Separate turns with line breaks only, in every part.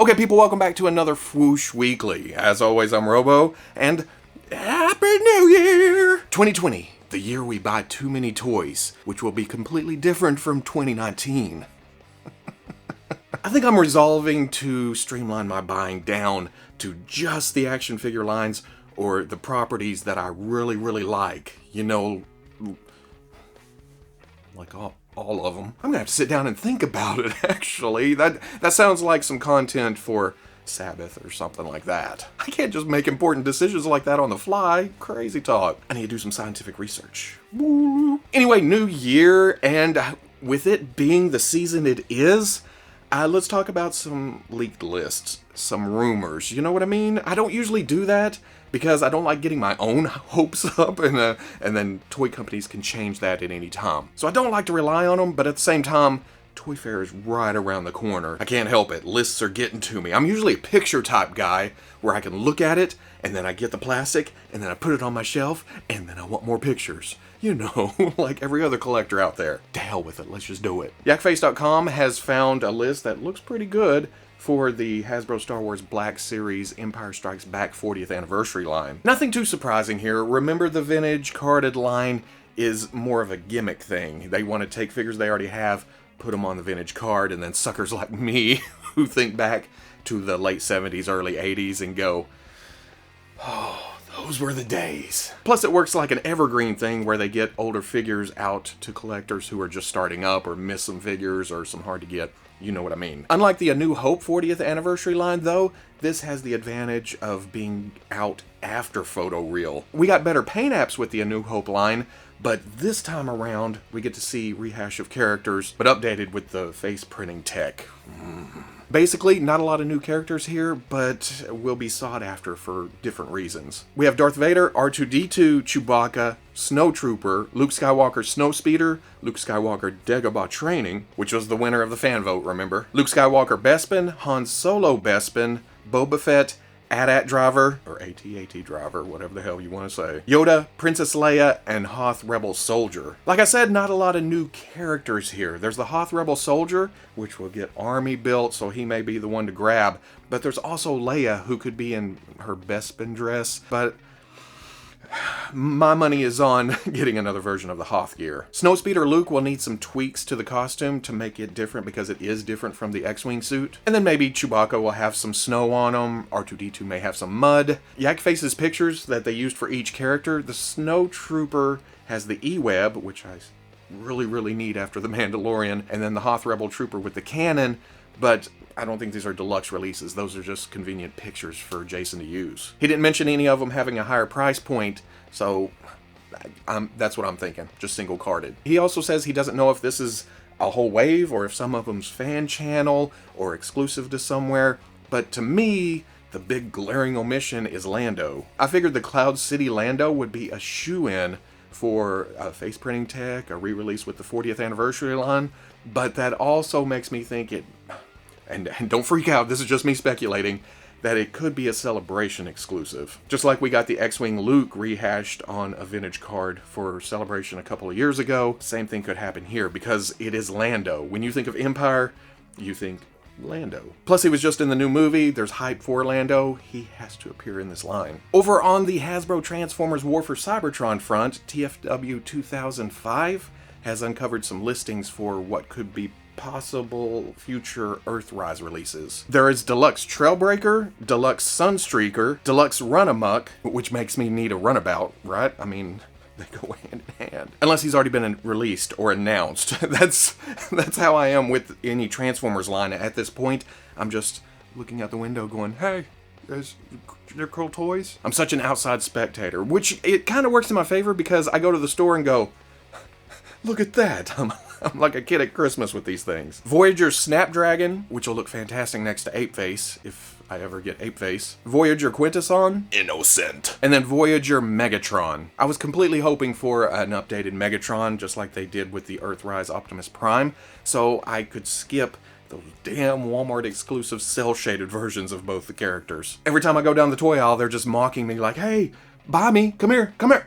Okay, people, welcome back to another Fwoosh Weekly. As always, I'm Robo, and Happy New Year! 2020, the year we buy too many toys, which will be completely different from 2019. I think I'm resolving to streamline my buying down to just the action figure lines or the properties that I really like. You know, like all of them. I'm gonna have to sit down and think about it, actually. That sounds like some content for Sabbath or something like that. I can't just make important decisions like that on the fly. Crazy talk. I need to do some scientific research. Woo. Anyway, new year, and with it being the season it is, let's talk about some leaked lists, some rumors. You know what I mean? I don't usually do that because I don't like getting my own hopes up, and then toy companies can change that at any time. So I don't like to rely on them, but at the same time, Toy Fair is right around the corner. I can't help it. Lists are getting to me. I'm usually a picture type guy where I can look at it, and then I get the plastic, and then I put it on my shelf, and then I want more pictures. You know, like every other collector out there. To hell with it, let's just do it. Yakface.com has found a list that looks pretty good for the Hasbro Star Wars Black Series Empire Strikes Back 40th anniversary line. Nothing too surprising here. Remember, the vintage carded line is more of a gimmick thing. They want to take figures they already have, put them on the vintage card, and then suckers like me who think back to the late 70s, early 80s and go, oh, those were the days. Plus, it works like an evergreen thing where they get older figures out to collectors who are just starting up or miss some figures or some hard to get. You know what I mean. Unlike the A New Hope 40th anniversary line, though, this has the advantage of being out after photo reel. We got better paint apps with the A New Hope line, but this time around, we get to see rehash of characters, but updated with the face printing tech. Basically, not a lot of new characters here, but will be sought after for different reasons. We have Darth Vader, R2-D2, Chewbacca, Snowtrooper, Luke Skywalker Snowspeeder, Luke Skywalker Dagobah Training, which was the winner of the fan vote, remember? Luke Skywalker Bespin, Han Solo Bespin, Boba Fett, AT-AT Driver, or AT-AT Driver, whatever the hell you want to say, Yoda, Princess Leia, and Hoth Rebel Soldier. Like I said, not a lot of new characters here. There's the Hoth Rebel Soldier, which will get army built, so he may be the one to grab, but there's also Leia, who could be in her Bespin dress, but my money is on getting another version of the Hoth gear. Snowspeeder Luke will need some tweaks to the costume to make it different because it is different from the X-Wing suit. And then maybe Chewbacca will have some snow on him, R2-D2 may have some mud. Yakface's pictures that they used for each character, the Snow Trooper has the E-Web, which I really need after the Mandalorian, and then the Hoth Rebel Trooper with the cannon, but I don't think these are deluxe releases. Those are just convenient pictures for Jason to use. He didn't mention any of them having a higher price point, so that's what I'm thinking. Just single carded. He also says he doesn't know if this is a whole wave or if some of them's fan channel or exclusive to somewhere, but to me, the big glaring omission is Lando. I figured the Cloud City Lando would be a shoo-in for face printing tech, a re-release with the 40th anniversary line, but that also makes me think it, and don't freak out, this is just me speculating, that it could be a Celebration exclusive. Just like we got the X-Wing Luke rehashed on a vintage card for Celebration a couple of years ago, same thing could happen here because it is Lando. When you think of Empire, you think Lando. Plus, he was just in the new movie. There's hype for Lando. He has to appear in this line. Over on the Hasbro Transformers War for Cybertron front, TFW 2005 has uncovered some listings for what could be possible future Easrthrise releases. There is Deluxe Trailbreaker, Deluxe Sunstreaker, Deluxe Runamuck, which makes me need a runabout, right? I mean, they go hand in hand. Unless he's already been released or announced. That's how I am with any Transformers line at this point. I'm just looking out the window going, hey, they're cool toys. I'm such an outside spectator, which it kind of works in my favor because I go to the store and go, look at that. I'm like a kid at Christmas with these things. Voyager Snapdragon, which will look fantastic next to Apeface, if I ever get Apeface. Voyager Quintesson, innocent. And then Voyager Megatron. I was completely hoping for an updated Megatron, just like they did with the Easrthrise Optimus Prime, so I could skip those damn Walmart exclusive cel-shaded versions of both the characters. Every time I go down the toy aisle, they're just mocking me like, hey, Buy me. Come here. Come here.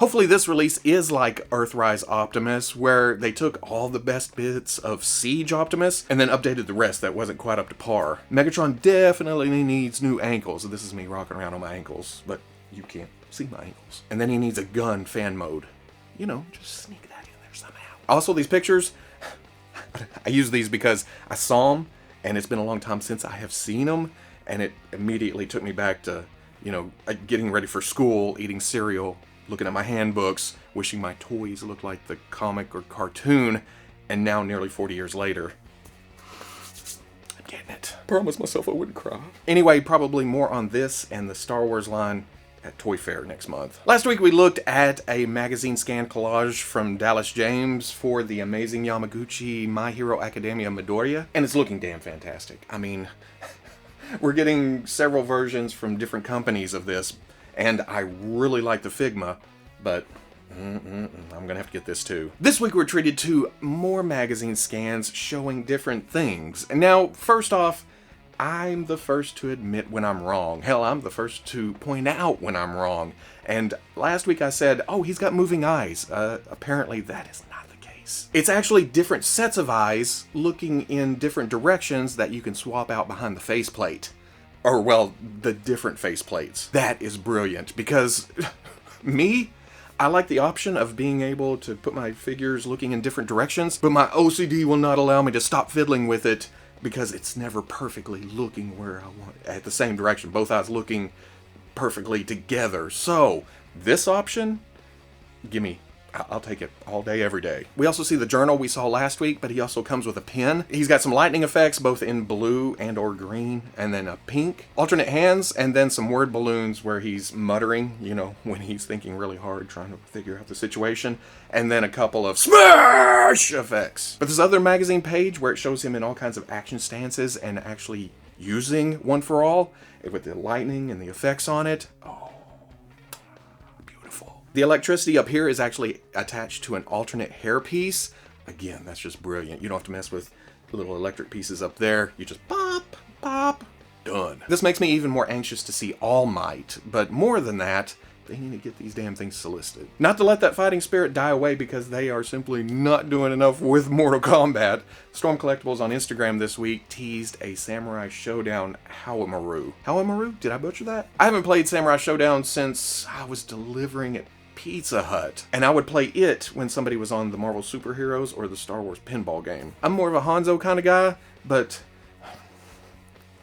Hopefully this release is like Easrthrise Optimus, where they took all the best bits of Siege Optimus and then updated the rest that wasn't quite up to par. Megatron definitely needs new ankles. This is me rocking around on my ankles, but you can't see my ankles. And then he needs a gun fan mode. You know, just sneak that in there somehow. Also, these pictures, I use these because I saw them, and it's been a long time since I have seen them, and it immediately took me back to, you know, getting ready for school, eating cereal, looking at my handbooks, wishing my toys looked like the comic or cartoon, and now nearly 40 years later, I'm getting it. Promised myself I wouldn't cry. Anyway, probably more on this and the Star Wars line at Toy Fair next month. Last week we looked at a magazine scan collage from Dallas James for the amazing Yamaguchi My Hero Academia Midoriya, and it's looking damn fantastic. I mean, we're getting several versions from different companies of this, and I really like the Figma, but I'm gonna have to get this too. This week we're treated to more magazine scans showing different things. And now, first off, I'm the first to admit when I'm wrong. Hell, I'm the first to point out when I'm wrong. And last week I said, oh, he's got moving eyes. Apparently that is not the case. It's actually different sets of eyes looking in different directions that you can swap out behind the faceplate. Or, well, the different faceplates. That is brilliant, because me, I like the option of being able to put my figures looking in different directions, but my OCD will not allow me to stop fiddling with it because it's never perfectly looking where I want, at the same direction, both eyes looking perfectly together. So, this option, gimme. I'll take it all day, every day. We also see the journal we saw last week, but he also comes with a pin. He's got some lightning effects, both in blue and or green, and then a pink. Alternate hands, and then some word balloons where he's muttering, you know, when he's thinking really hard, trying to figure out the situation. And then a couple of smash effects. But this other magazine page where it shows him in all kinds of action stances and actually using One for All, with the lightning and the effects on it. Oh. The electricity up here is actually attached to an alternate hairpiece. Again, that's just brilliant. You don't have to mess with little electric pieces up there. You just pop, pop, done. This makes me even more anxious to see All Might, but more than that, they need to get these damn things solicited. Not to let that fighting spirit die away, because they are simply not doing enough with Mortal Kombat. Storm Collectibles on Instagram this week teased a Samurai Shodown Hawamaru. Hawamaru? Did I butcher that? I haven't played Samurai Shodown since I was delivering at Pizza Hut, and I would play it when somebody was on the Marvel Superheroes or the Star Wars pinball game. I'm more of a Hanzo kind of guy, but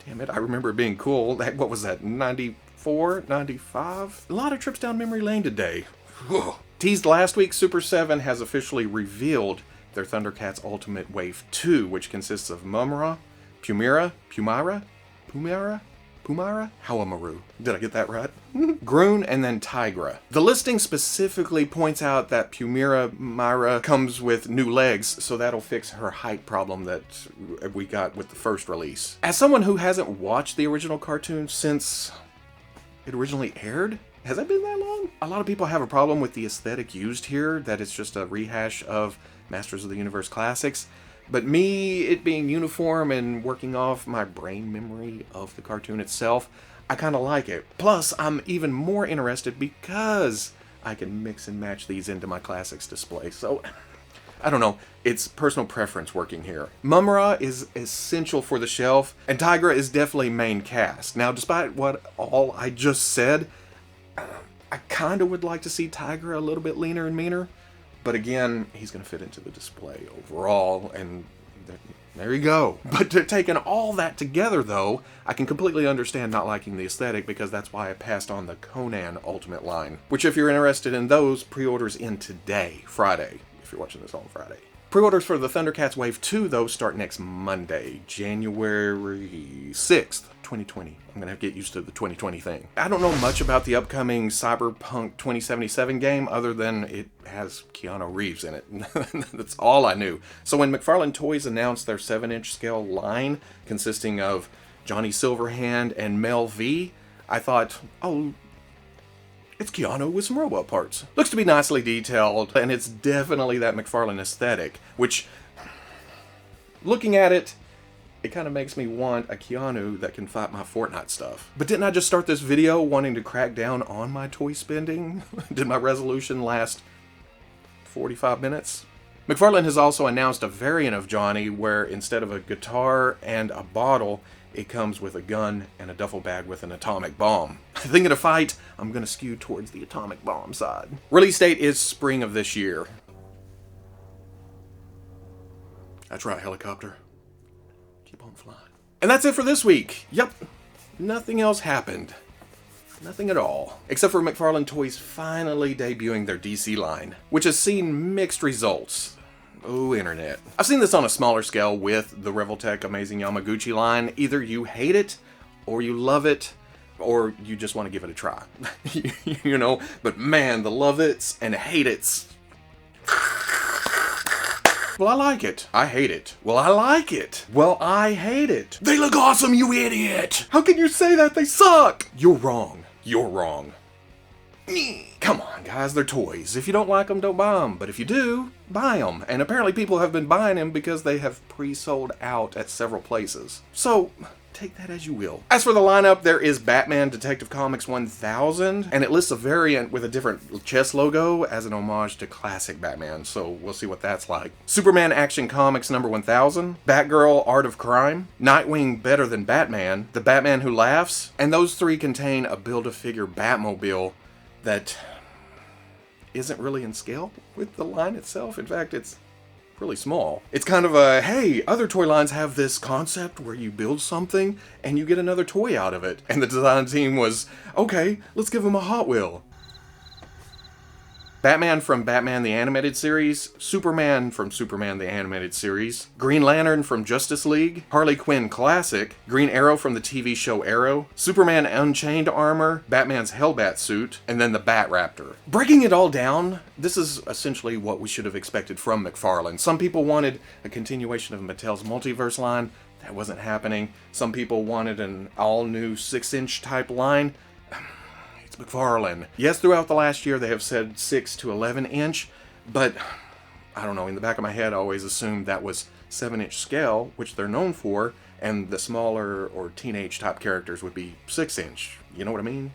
damn it, I remember it being cool. What was that, 94, 95? A lot of trips down memory lane today. Whew. Teased last week, Super7 has officially revealed their ThunderCats Ultimate Wave 2, which consists of Mumra, Pumira, Hawamaru. Did I get that right? Groon, and then Tigra. The listing specifically points out that Pumira Myra comes with new legs, so that'll fix her height problem that we got with the first release. As someone who hasn't watched the original cartoon since it originally aired, has that been that long? A lot of people have a problem with the aesthetic used here, that it's just a rehash of Masters of the Universe classics. But me, it being uniform and working off my brain memory of the cartoon itself, I kind of like it. Plus, I'm even more interested because I can mix and match these into my classics display. So, I don't know, it's personal preference working here. Mumra is essential for the shelf, and Tigra is definitely main cast. Now, despite what all I just said, I kind of would like to see Tigra a little bit leaner and meaner. But again, he's going to fit into the display overall, and there you go. But taking all that together, though, I can completely understand not liking the aesthetic, because that's why I passed on the Conan Ultimate line. Which, if you're interested in those, pre-orders in today, Friday, if you're watching this on Friday. Pre-orders for the ThunderCats Wave 2, though, start next Monday, January 6th, 2020. I'm going to get used to the 2020 thing. I don't know much about the upcoming Cyberpunk 2077 game, other than it has Keanu Reeves in it. That's all I knew. So when McFarlane Toys announced their 7-inch scale line, consisting of Johnny Silverhand and Mel V, I thought, oh, it's Keanu with some robot parts. Looks to be nicely detailed, and it's definitely that McFarlane aesthetic, which, looking at it, it kind of makes me want a Keanu that can fight my Fortnite stuff. But didn't I just start this video wanting to crack down on my toy spending? Did my resolution last 45 minutes? McFarlane has also announced a variant of Johnny where instead of a guitar and a bottle, it comes with a gun and a duffel bag with an atomic bomb. Thinking of fight, I'm gonna skew towards the atomic bomb side. Release date is spring of this year. That's right, helicopter. Keep on flying. And that's it for this week. Yep, nothing else happened. Nothing at all. Except for McFarlane Toys finally debuting their DC line, which has seen mixed results. Oh, internet. I've seen this on a smaller scale with the Revoltech Amazing Yamaguchi line. Either you hate it, or you love it, or you just want to give it a try. You know, but man, the love it's and hate it's. Well, I like it. I hate it. Well, I like it. Well, I hate it. They look awesome, you idiot! How can you say that? They suck! You're wrong. You're wrong. Come on, guys, they're toys. If you don't like them, don't buy them. But if you do, buy them. And apparently people have been buying them because they have pre-sold out at several places. So, take that as you will. As for the lineup, there is Batman Detective Comics 1000, and it lists a variant with a different chest logo as an homage to classic Batman, so we'll see what that's like. Superman Action Comics number 1000, Batgirl Art of Crime, Nightwing Better Than Batman, The Batman Who Laughs, and those three contain a Build-A-Figure Batmobile that isn't really in scale with the line itself. In fact, it's really small. It's kind of a, hey, other toy lines have this concept where you build something and you get another toy out of it. And the design team was, okay, let's give them a Hot Wheel. Batman from Batman the Animated Series, Superman from Superman the Animated Series, Green Lantern from Justice League, Harley Quinn Classic, Green Arrow from the TV show Arrow, Superman Unchained Armor, Batman's Hellbat suit, and then the Bat-Raptor. Breaking it all down, this is essentially what we should have expected from McFarlane. Some people wanted a continuation of Mattel's multiverse line. That wasn't happening. Some people wanted an all-new 6-inch type line. McFarlane. Yes, throughout the last year they have said 6 to 11 inch, but I don't know, in the back of my head I always assumed that was 7-inch scale, which they're known for, and the smaller or teenage type characters would be 6-inch. You know what I mean?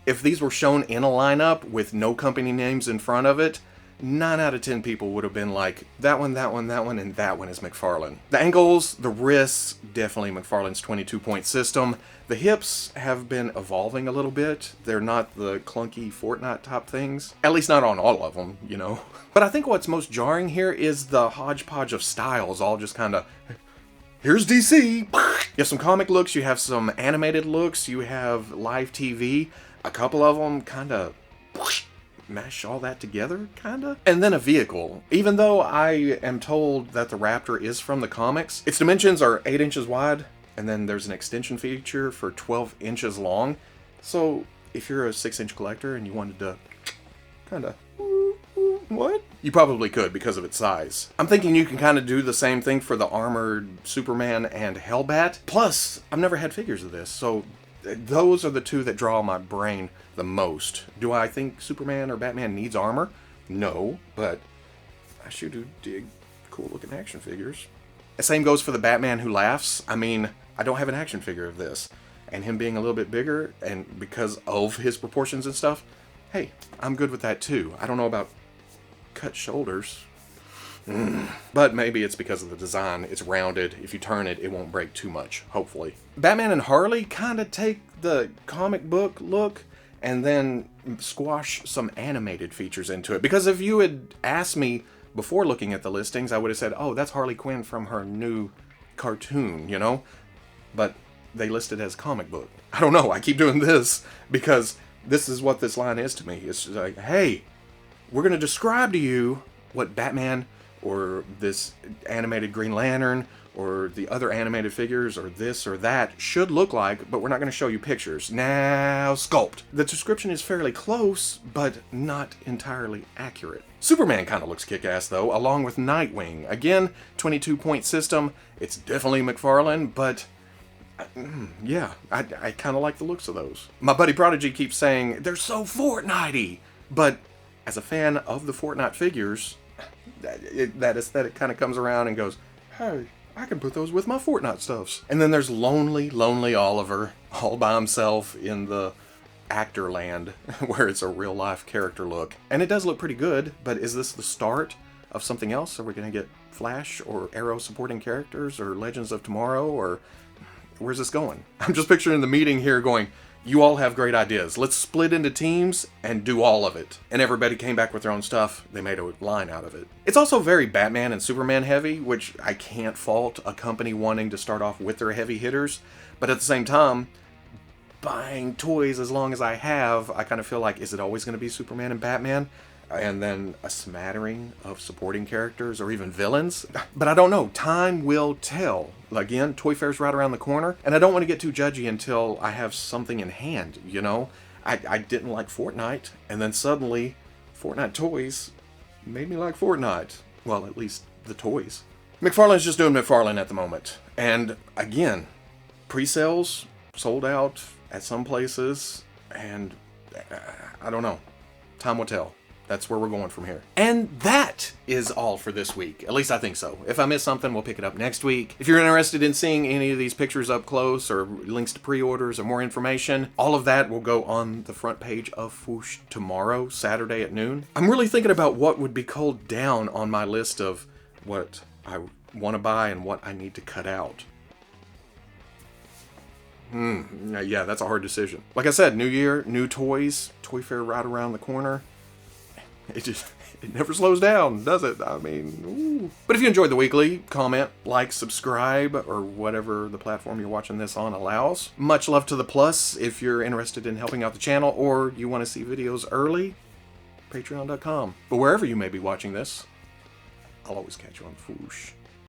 If these were shown in a lineup with no company names in front of it, 9 out of 10 people would have been like, that one, that one, that one, and that one is McFarlane. The ankles, the wrists, definitely McFarlane's 22-point system. The hips have been evolving a little bit. They're not the clunky Fortnite type things. At least not on all of them, you know. But I think what's most jarring here is the hodgepodge of styles, all just kind of, here's DC. You have some comic looks, you have some animated looks, you have live TV. A couple of them kind of mash all that together, kinda. And then a vehicle. Even though I am told that the Raptor is from the comics, its dimensions are 8 inches wide, and then there's an extension feature for 12 inches long. So if you're a 6-inch collector and you wanted to kinda, what? You probably could because of its size. I'm thinking you can kind of do the same thing for the armored Superman and Hellbat. Plus, I've never had figures of this, so those are the two that draw my brain the most. Do I think Superman or Batman needs armor? No, but I sure do dig cool looking action figures. The same goes for the Batman Who Laughs. I mean, I don't have an action figure of this, and him being a little bit bigger, and because of his proportions and stuff, hey, I'm good with that too. I don't know about cut shoulders. But maybe it's because of the design. It's rounded. If you turn it, it won't break too much, hopefully. Batman and Harley kind of take the comic book look and then squash some animated features into it. Because if you had asked me before looking at the listings, I would have said, oh, that's Harley Quinn from her new cartoon, you know? But they list it as comic book. I don't know. I keep doing this because this is what this line is to me. It's like, hey, we're going to describe to you what Batman or this animated Green Lantern or the other animated figures or this or that should look like, but we're not going to show you pictures. Now, sculpt. The description is fairly close, but not entirely accurate. Superman kind of looks kick-ass though, along with Nightwing. Again, 22-point system. It's definitely McFarlane, but yeah, I kind of like the looks of those. My buddy Prodigy keeps saying, they're so Fortnite-y, but as a fan of the Fortnite figures, that aesthetic kind of comes around and goes, hey, I can put those with my Fortnite stuffs. And then there's lonely, lonely Oliver, all by himself in the actor land, where it's a real life character look. And it does look pretty good, but is this the start of something else? Are we going to get Flash or Arrow supporting characters, or Legends of Tomorrow, or where's this going? I'm just picturing the meeting here going, you all have great ideas. Let's split into teams and do all of it. And everybody came back with their own stuff. They made a line out of it. It's also very Batman and Superman heavy, which I can't fault a company wanting to start off with their heavy hitters. But at the same time, buying toys as long as I have, I kind of feel like, is it always going to be Superman and Batman? And then a smattering of supporting characters or even villains. But I don't know. Time will tell. Again, Toy Fair's right around the corner, and I don't want to get too judgy until I have something in hand, you know? I didn't like Fortnite, and then suddenly Fortnite toys made me like Fortnite. Well, at least the toys. McFarlane's just doing McFarlane at the moment. And again, pre-sales sold out at some places, and I don't know. Time will tell. That's where we're going from here. And that is all for this week. At least I think so. If I miss something, we'll pick it up next week. If you're interested in seeing any of these pictures up close, or links to pre-orders, or more information, all of that will go on the front page of Fwoosh tomorrow, Saturday at noon. I'm really thinking about what would be culled down on my list of what I want to buy and what I need to cut out. Yeah, that's a hard decision. Like I said, new year, new toys, Toy Fair right around the corner. It never slows down, does it? I mean, ooh. But if you enjoyed the weekly, comment, like, subscribe, or whatever the platform you're watching this on allows. Much love to the plus if you're interested in helping out the channel, or you want to see videos early, patreon.com. But wherever you may be watching this, I'll always catch you on Fwoosh.